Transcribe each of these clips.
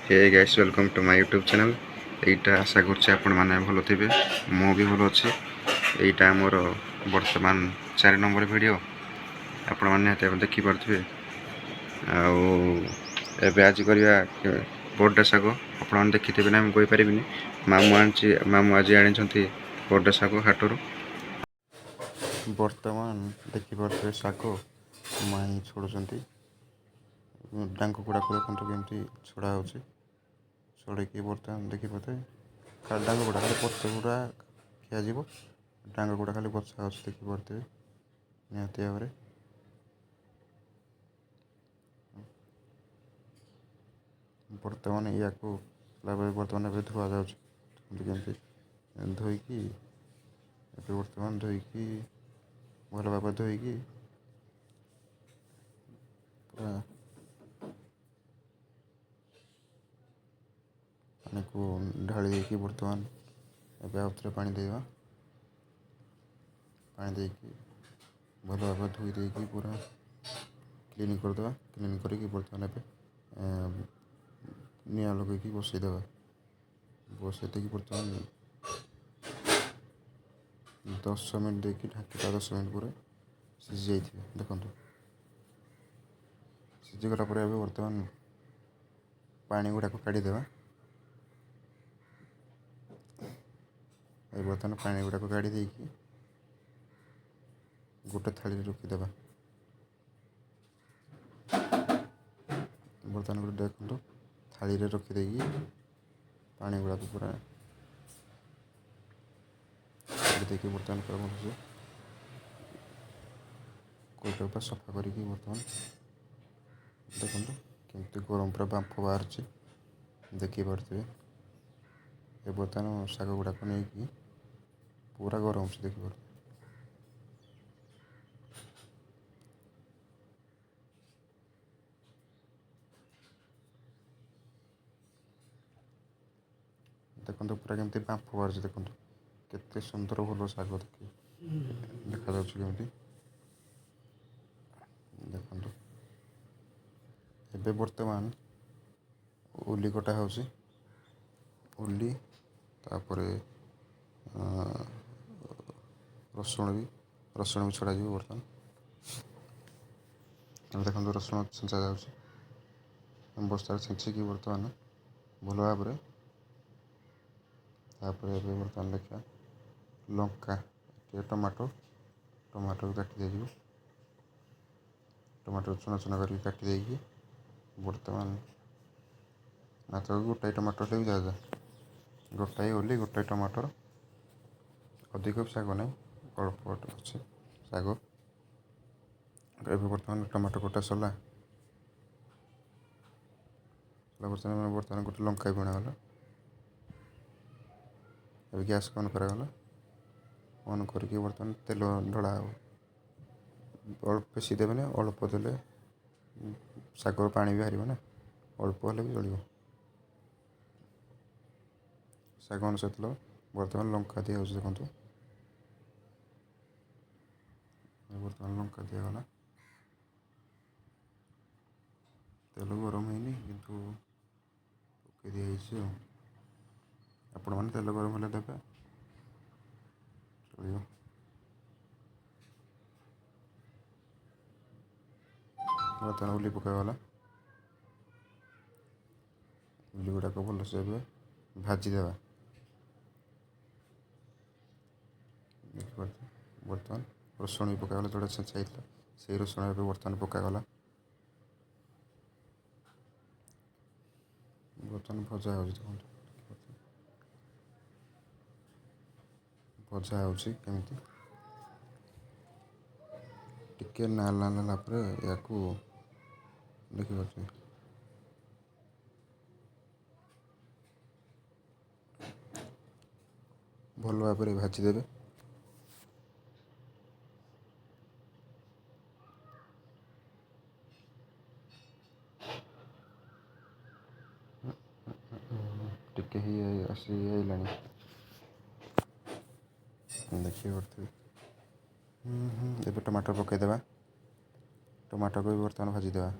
Hey guys welcome to my YouTube channel. एटा आशा करछि आपण माने भलो थिबे, मो भी भलो अछि। एटा मोर वर्तमान 4 नंबर वीडियो आपण माने ते देखि परथिबे। आ एबे आज करिया पोड्डा सागो आपण माने देखिथिबे ना, हम कोइ परिबिनी। मामू आज आनि छथि पोड्डा सागो हाटरो। वर्तमान देखि परथिबे सागो माई छोडुचंती। डांग कुकुड़ा को देखंतु केमती छोड़ा होछि। छोड़े बर्तमान देखी पाते डांग गुड़ा खाली पत्ते गुड़ा खिया जीव, डांग गुड़ा खाली बछा हो देखी पारे निहती भाव। बर्तमान या बर्तमान धुआ जामती धोईकी बर्तमान धोईकी भल भाव धोईकी पूरा पानी को ढाली देकी बर्तमान एवं आउे पानी देवा। पानी देकी भल भाव धोई देकी पूरा क्लीन करदे। क्लीन करके बर्तमान एवं निआ लगे बसईदेवा। बसई देकी बर्तमान 10 मिनट देकी ढाकी 10 मिनट पर सीझी जाइए। देखो सीझीगला बर्तमान पानी गुड़ाक काढ़ीदेवा। बर्तमान पानी गुड़ाक काढ़ी देकी गोटे थाली रखीदेवा। बर्तमान गोटे देखो थाली रखीदे पानी गुड़ाक पूरा देखिए बर्तमान कर कोईटा सफा करके बर्तमान देखो केमती गरम पूरा बांफ बाहर देखी पारे। ये बर्तमान शाग गुड़ाक नहीं पूरा गरम से देखी पारे। देखो पूरा केमती बांफ बाहर देखो केते सुंदर भल शाग देखा जामती। देखो एबे बर्तमान उली कटा होची। उली तापरे रसुण भी छड़ा जी बर्तमान देखो रसुण छेचा जा बस्तार छेचिकी बर्तमान भल भाव। बर्तमान देखा लंका टमाटो टमाटो काटी दे टमाटो चुना चुना करके काटी देकी बर्तमान मात्र गोटाए टमाटर भी जा गोटाए ओली गोटाए टमाटर अधिक शाग ना अल्प अच्छे शाग। बर्तमान टमाटो कटा सरला बर्तमान गोटे लंका भी बनागला। गैस ऑन करागला। ऑन करके बर्तमान तेल ढला अल्प बेसी देवे अल्प देले शागर पानी भी बाहर ना, अल्प हेल्ले भी चलो। शाग अनुसार बर्तमान लंका दिया देखो बर्तमान लंका दिगला। तेल गरम है किंतु पकई दिखाई आपण मैंने तेल गरम हेल्ले देवे चलो। बर्तमान उली पकागला। उली गुड़ाक भलसे भाजीदेवा। बर्तमान रसुण भी पकागला जोड़ा छेचा से रसुण बर्तमान पकागला। बर्तमान भजा हो भजा होमती टिके नाल नाल या देखिए भल भाव भाजीदेवे। टिके ही आसला देखिए पड़े एवं टमाटर पकईदेवा। टमाटर को भी बर्तमान भाजीदेवा।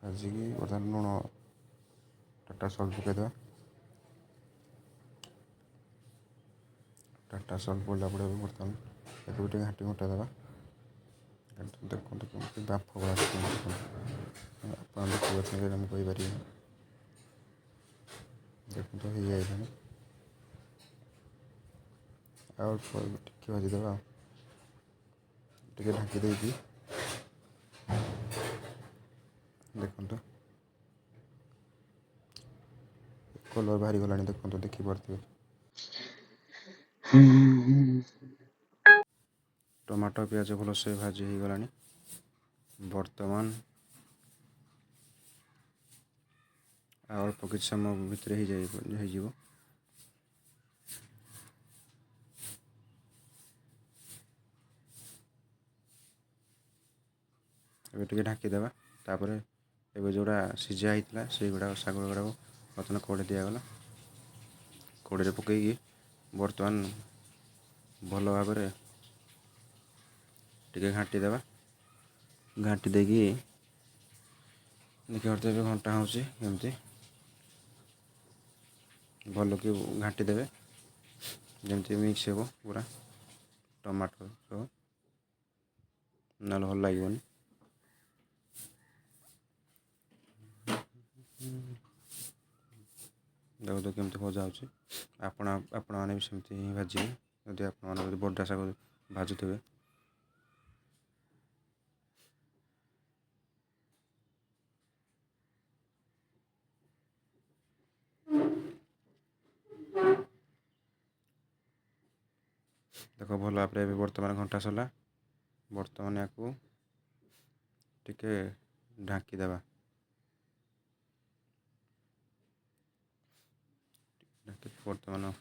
भाजिकी बर्तमान लुण टाटा सल्ट पकईदे टाटा सल्ट पड़ा पड़े बर्तमान एक घाटी घुटा देवा देखो कमी बाफ गुड़ा आप देखिए मुझे देखो तो हो जाए टे भाजीदेवा टे ढाकी देखिए देखो कलर बाहरी गला देखो देखिपे टमाटो पियाज भल से भाजी हो गला बर्तमान अल्प कि समय भितर हो टे ढाकीदेवा तापर एवं जोड़ा सीझा होता से गुड़ा शाग गुड़ा बर्तमान कड़े दिगला कड़े पकईकि बर्तमान भल भाव टे घाटीदेवा घाटी देकी देखिए घंटा होमती भल कि घाटी देवे जमती मिक्स हो पूरा टमाटो सब ना भल लगे देखो तो केमती भजा आपण मैंने भी सेमती ही भाजे जदि आप बड़ा शाग भाजुवे देखो भल भाव बर्तमान घंटा सरला बर्तमान या टिके ढाकीदेवा बर्तमान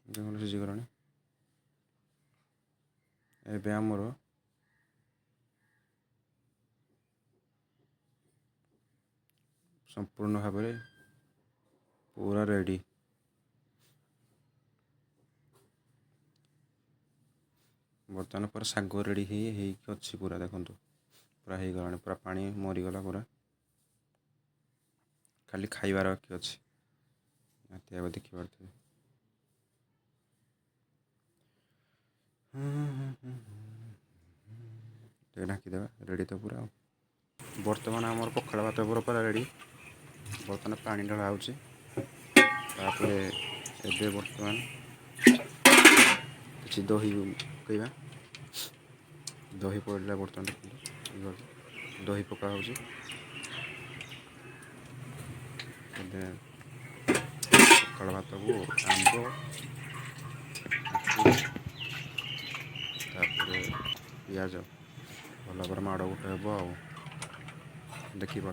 देखो सीझीगला एवं आमर संपूर्ण भाव पूरा रेडी बर्तमान पूरा शाग रेडी अच्छी पूरा देखो पूरा हो गला पूरा पानी मरीगला पूरा खाली खाइबार बाकी अच्छी देखिपे ढाकीदेवा रेडी तो पूरा बर्तमान आमर पखाड़ भात पूरा रेडी बर्तमान पानी ढला होपर एवं बर्तमान किसी दही पकईवा दही पड़ा बर्तमान दही पका हो पखाड़ भात को आंब पियाज भल भाव माड़ गोटे हे देखिपे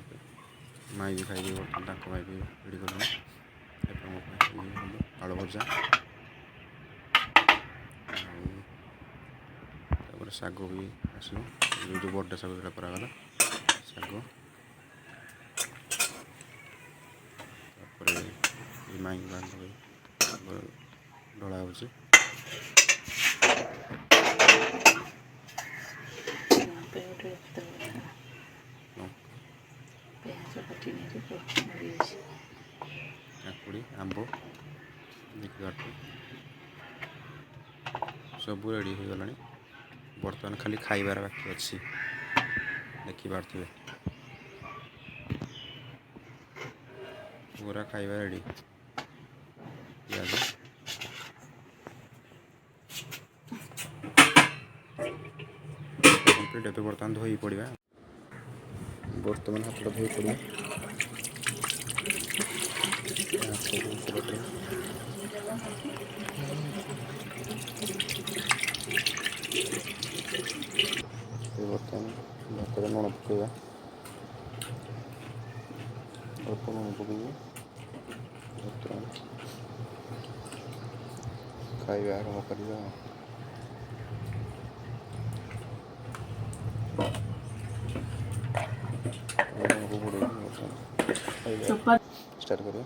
माई भी खाई बर्तमान माई भी रेडी कर आलू भजा शाग भी आसो जो बड़ा शाग जो करागला शाग माई ढला हो काकुड़ी आंब देखिए सब रेडी हो गला बर्तमान खाली खाइबार बाकी अच्छी देखिपे पूरा खाइबा रेडी पियाज कम्प्लीट ए बर्तमान धोई पड़ा बर्तमान हाथ धोई पड़ा बर्तमान भात लुण पकईवा अल्प लुण पकई बर्तमान खाइबा आरम्भ करवा स्टार्ट करिए।